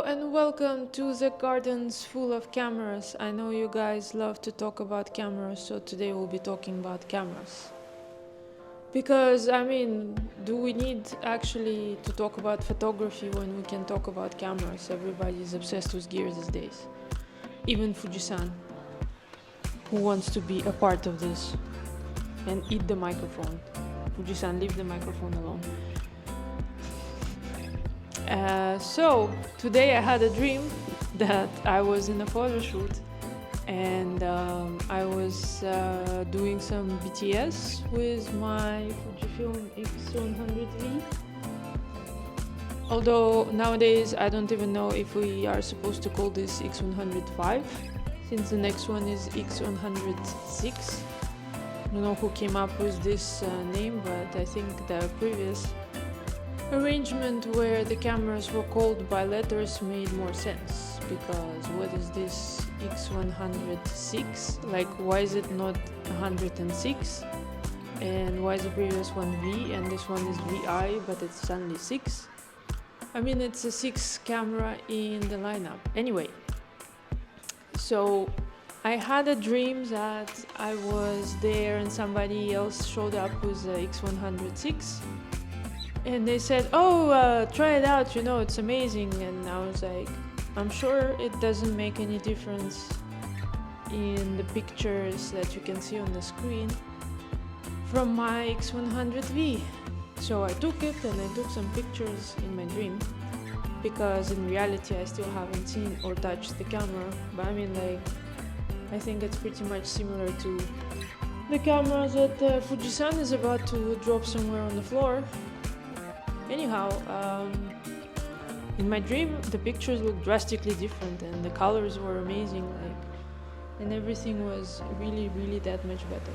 And welcome to the gardens full of cameras. I know you guys love to talk about cameras, so today we'll be talking about cameras. Because, do we need actually to talk about photography when we can talk about cameras? Everybody is obsessed with gear these days. Even Fuji-san, who wants to be a part of this and eat the microphone. Fuji-san, leave the microphone alone. So today I had a dream that I was in a photo shoot and I was doing some BTS with my Fujifilm X100VI. Although nowadays I don't even know if we are supposed to call this X100VI, since the next one is X100VI. I don't know who came up with this name, but I think the previous arrangement where the cameras were called by letters made more sense, because what is this X100VI? Like, why is it not 106? And why is the previous one V and this one is VI, but it's only 6? It's a 6 camera in the lineup. Anyway, so I had a dream that I was there and somebody else showed up with the X100VI. And they said, try it out, it's amazing. And I was like, I'm sure it doesn't make any difference in the pictures that you can see on the screen from my X100V. So I took it and I took some pictures in my dream, because in reality I still haven't seen or touched the camera. But I think it's pretty much similar to the camera that Fuji-san is about to drop somewhere on the floor. Anyhow, in my dream the pictures looked drastically different and the colors were amazing, and everything was really that much better.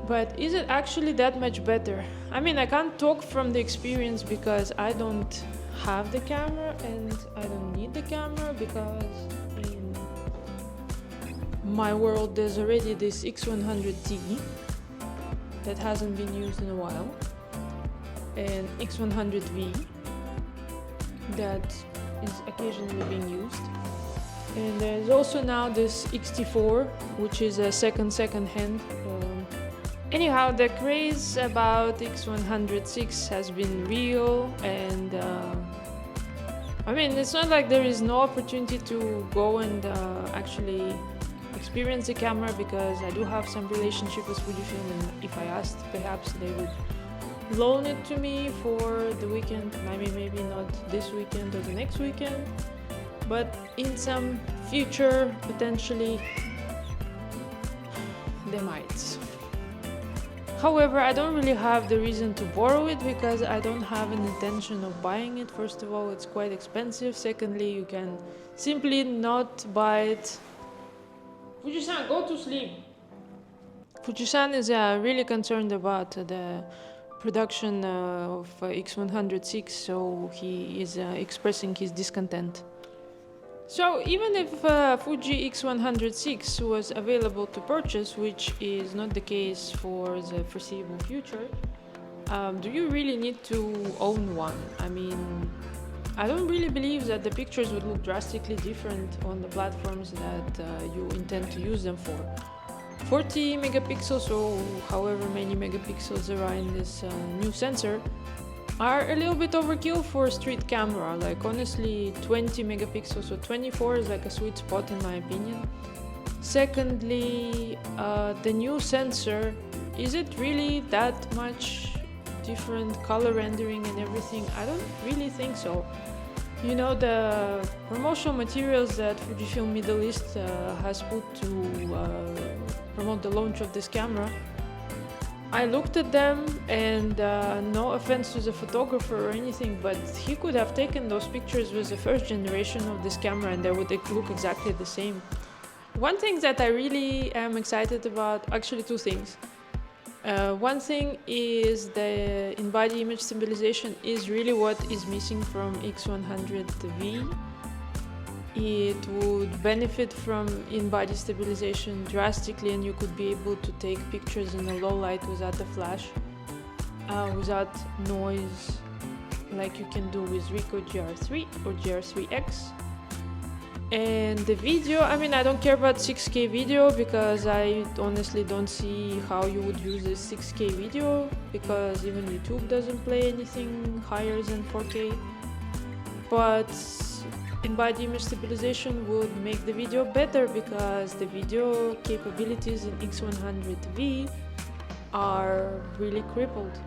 But is it actually that much better? I can't talk from the experience because I don't have the camera and I don't need the camera, because in my world there's already this X100T that hasn't been used in a while, and X100V that is occasionally being used, and there's also now this X-T4, which is a second hand. Anyhow, the craze about X100VI has been real, and it's not like there is no opportunity to go and actually experience the camera, because I do have some relationship with Fujifilm, and if I asked, perhaps they would loan it to me for the weekend. Maybe not this weekend or the next weekend, but in some future, potentially, they might. However, I don't really have the reason to borrow it, because I don't have an intention of buying it. First of all, it's quite expensive. Secondly, you can simply not buy it. Fuji-san, go to sleep! Fuji-san is really concerned about the production of X100VI, so he is expressing his discontent. So even if Fuji X100VI was available to purchase, which is not the case for the foreseeable future, do you really need to own one? I don't really believe that the pictures would look drastically different on the platforms that you intend to use them for. 40 megapixels or however many megapixels there are in this new sensor are a little bit overkill for a street camera. Honestly, 20 megapixels or 24 is like a sweet spot in my opinion. Secondly, the new sensor, is it really that much different color rendering and everything? I don't really think so. The promotional materials that Fujifilm Middle East has put to promote the launch of this camera, I looked at them, and no offense to the photographer or anything, but he could have taken those pictures with the first generation of this camera and they would look exactly the same. One thing that I really am excited about, actually two things. One thing is the in-body image stabilization is really what is missing from X100V. It would benefit from in-body stabilization drastically, and you could be able to take pictures in a low light without the flash, without noise like you can do with Ricoh GR3 or GR3X. And the video, I mean, I don't care about 6K video because I honestly don't see how you would use a 6K video, because even YouTube doesn't play anything higher than 4K. But in-body image stabilization would make the video better, because the video capabilities in X100V are really crippled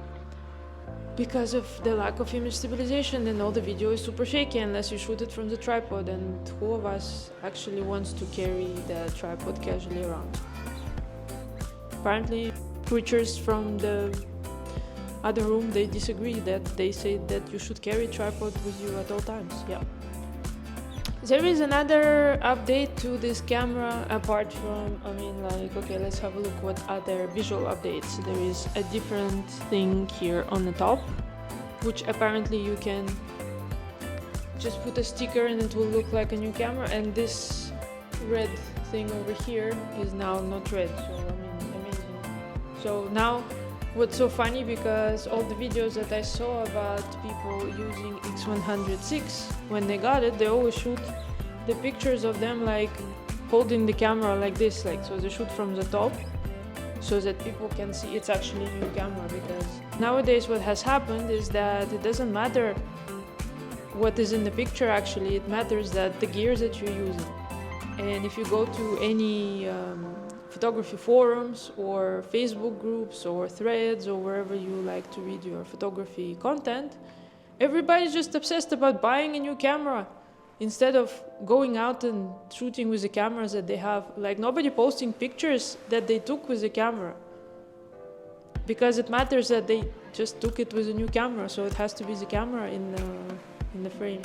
because of the lack of image stabilization, and all the video is super shaky unless you shoot it from the tripod, and who of us actually wants to carry the tripod casually around? Apparently creatures from the other room, they disagree, that they say that you should carry tripod with you at all times. Yeah. There is another update to this camera apart from, I mean, like, okay, let's have a look what other visual updates. There is a different thing here on the top, which apparently you can just put a sticker and it will look like a new camera, and this red thing over here is now not red, so I mean, amazing. So now, what's so funny, because all the videos that I saw about people using X100VI, when they got it, they always shoot the pictures of them like holding the camera like this, like, so they shoot from the top so that people can see it's actually a new camera. Because nowadays what has happened is that it doesn't matter what is in the picture, actually it matters that the gear that you're using. And if you go to any photography forums or Facebook groups or threads or wherever you like to read your photography content, everybody's just obsessed about buying a new camera instead of going out and shooting with the cameras that they have. Like, nobody posting pictures that they took with the camera, because it matters that they just took it with a new camera, so it has to be the camera in the frame.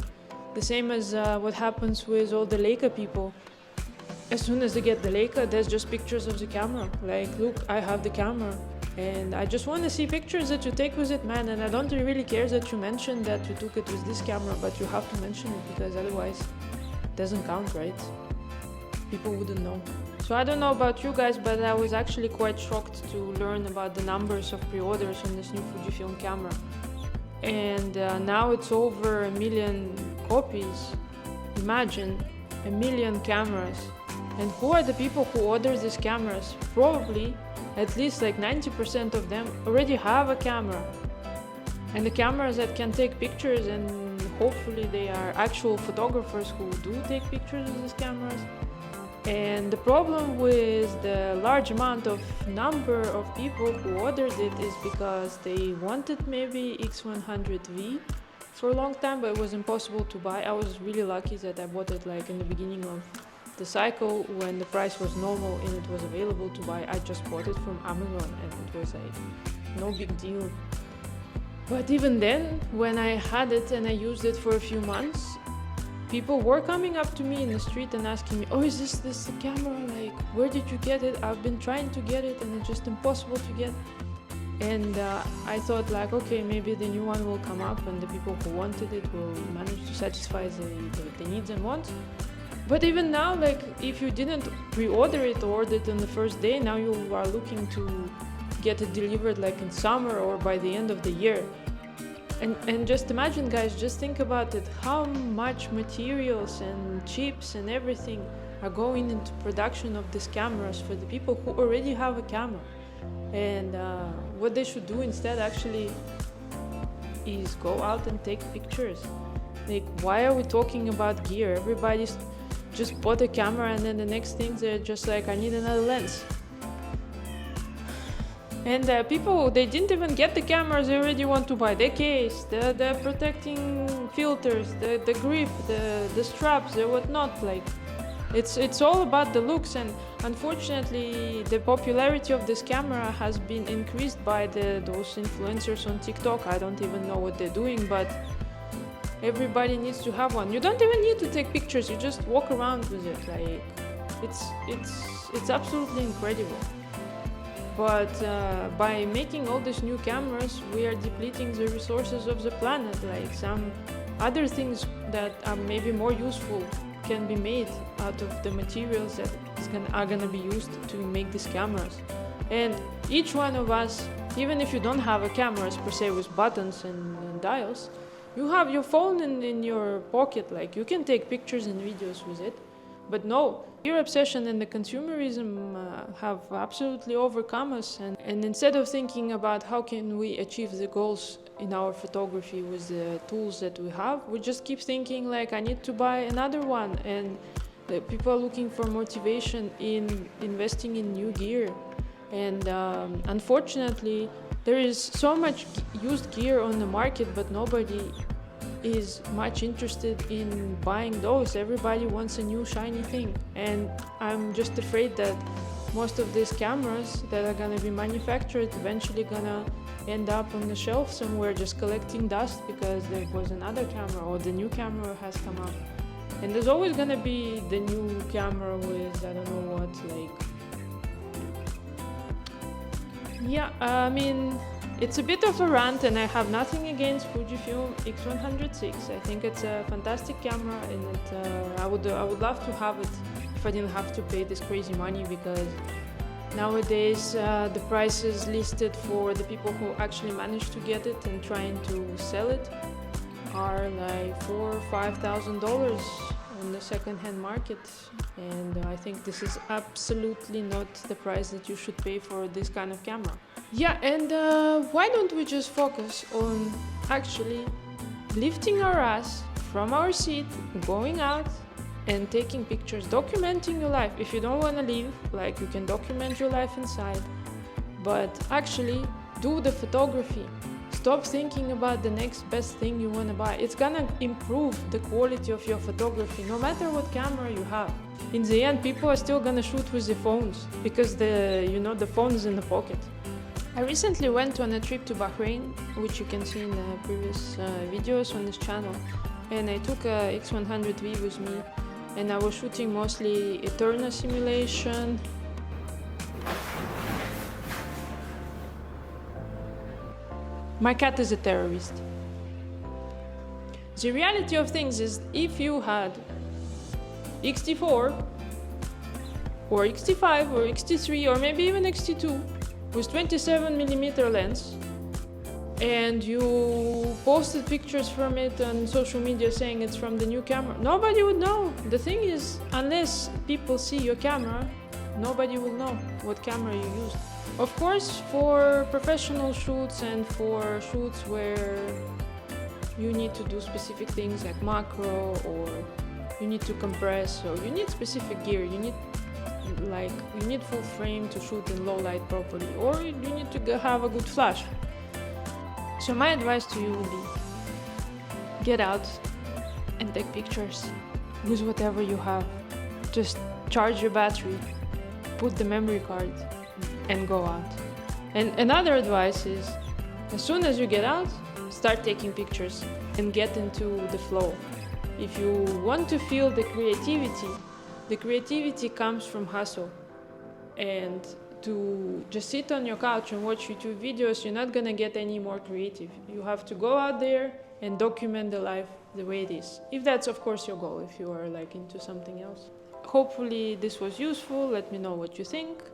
The same as what happens with all the Leica people. As soon as they get the Leica, there's just pictures of the camera. Like, look, I have the camera, and I just want to see pictures that you take with it, man. And I don't really care that you mentioned that you took it with this camera, but you have to mention it, because otherwise it doesn't count, right? People wouldn't know. So I don't know about you guys, but I was actually quite shocked to learn about the numbers of pre-orders on this new Fujifilm camera. And now it's over 1 million copies. Imagine, 1 million cameras. And who are the people who order these cameras? Probably at least like 90% of them already have a camera. And the cameras that can take pictures, and hopefully they are actual photographers who do take pictures with these cameras. And the problem with the large amount of number of people who ordered it is because they wanted maybe X100V for a long time, but it was impossible to buy. I was really lucky that I bought it like in the beginning of the cycle when the price was normal and it was available to buy. I just bought it from Amazon and it was like no big deal. But even then, when I had it and I used it for a few months, people were coming up to me in the street and asking me, oh, is this camera? Like, where did you get it? I've been trying to get it and it's just impossible to get. And I thought like, okay, maybe the new one will come up and the people who wanted it will manage to satisfy the needs and wants. But even now, like, if you didn't pre-order it or order it on the first day, now you are looking to get it delivered like in summer or by the end of the year. And just imagine, guys, just think about it, how much materials and chips and everything are going into production of these cameras for the people who already have a camera. And what they should do instead actually is go out and take pictures. Like, why are we talking about gear? Everybody's just bought a camera and then the next thing they're just like, I need another lens. And people, they didn't even get the cameras, they already want to buy the case, the protecting filters, the grip, the straps, the whatnot. Like, it's all about the looks. And unfortunately, the popularity of this camera has been increased by those influencers on TikTok. I don't even know what they're doing, but everybody needs to have one. You don't even need to take pictures, you just walk around with it. Like, it's absolutely incredible. But by making all these new cameras, we are depleting the resources of the planet. Like, some other things that are maybe more useful can be made out of the materials that are gonna be used to make these cameras. And each one of us, even if you don't have a camera per se with buttons and dials, You have your phone in your pocket, like you can take pictures and videos with it. But no, your obsession and the consumerism have absolutely overcome us. And instead of thinking about how can we achieve the goals in our photography with the tools that we have, we just keep thinking like, I need to buy another one. And the people are looking for motivation in investing in new gear. And unfortunately, there is so much used gear on the market, but nobody is much interested in buying those. Everybody wants a new shiny thing, and I'm just afraid that most of these cameras that are gonna be manufactured eventually gonna end up on the shelf somewhere just collecting dust because there was another camera or the new camera has come up. And there's always gonna be the new camera with I don't know what, like, yeah, I mean, it's a bit of a rant, and I have nothing against Fujifilm X100VI. I think it's a fantastic camera, and I would love to have it if I didn't have to pay this crazy money, because nowadays the prices listed for the people who actually manage to get it and trying to sell it are like $4,000 or $5,000 on the second-hand market, and I think this is absolutely not the price that you should pay for this kind of camera. Yeah, and why don't we just focus on actually lifting our ass from our seat, going out and taking pictures, documenting your life. If you don't want to leave, like, you can document your life inside, but actually do the photography. Stop thinking about the next best thing you want to buy. It's gonna improve the quality of your photography no matter what camera you have. In the end, people are still gonna shoot with their phones because the phone is in the pocket. I recently went on a trip to Bahrain, which you can see in the previous videos on this channel, and I took a X100V with me, and I was shooting mostly Eterna simulation. My cat is a terrorist. The reality of things is, if you had X-T4 or X-T5 or X-T3 or maybe even X-T2 with 27mm lens, and you posted pictures from it on social media saying it's from the new camera, nobody would know. The thing is, unless people see your camera, nobody will know what camera you used. Of course, for professional shoots and for shoots where you need to do specific things like macro, or you need to compress, or you need specific gear, you need full frame to shoot in low light properly, or you need to have a good flash. So my advice to you would be, get out and take pictures with whatever you have. Just charge your battery, put the memory card, and go out. And another advice is, as soon as you get out, start taking pictures and get into the flow. If you want to feel the creativity comes from hustle. And to just sit on your couch and watch YouTube videos, you're not gonna get any more creative. You have to go out there and document the life the way it is. If that's, of course, your goal, if you are like into something else. Hopefully this was useful. Let me know what you think.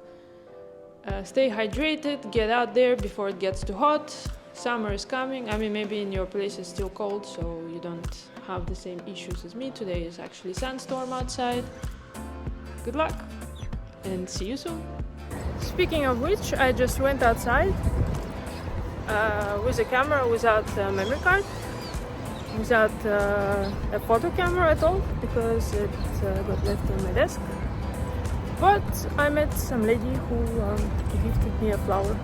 Stay hydrated, get out there before it gets too hot. Summer is coming. I mean, maybe in your place it's still cold, so you don't have the same issues as me. Today is actually sandstorm outside. Good luck, and see you soon. Speaking of which, I just went outside with a camera without a memory card, without a photo camera at all, because it got left on my desk. But I met some lady who gifted me a flower.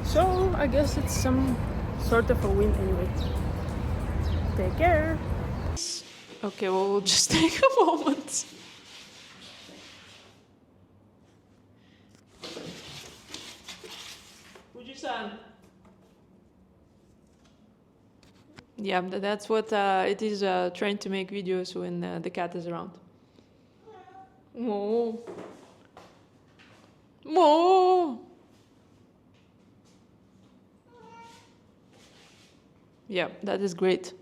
So I guess it's some sort of a win anyway. Take care. Okay, well, we'll just take a moment. Fuji-san. Yeah, that's what it is, trying to make videos when the cat is around. Moo. Moo. Yeah, that is great.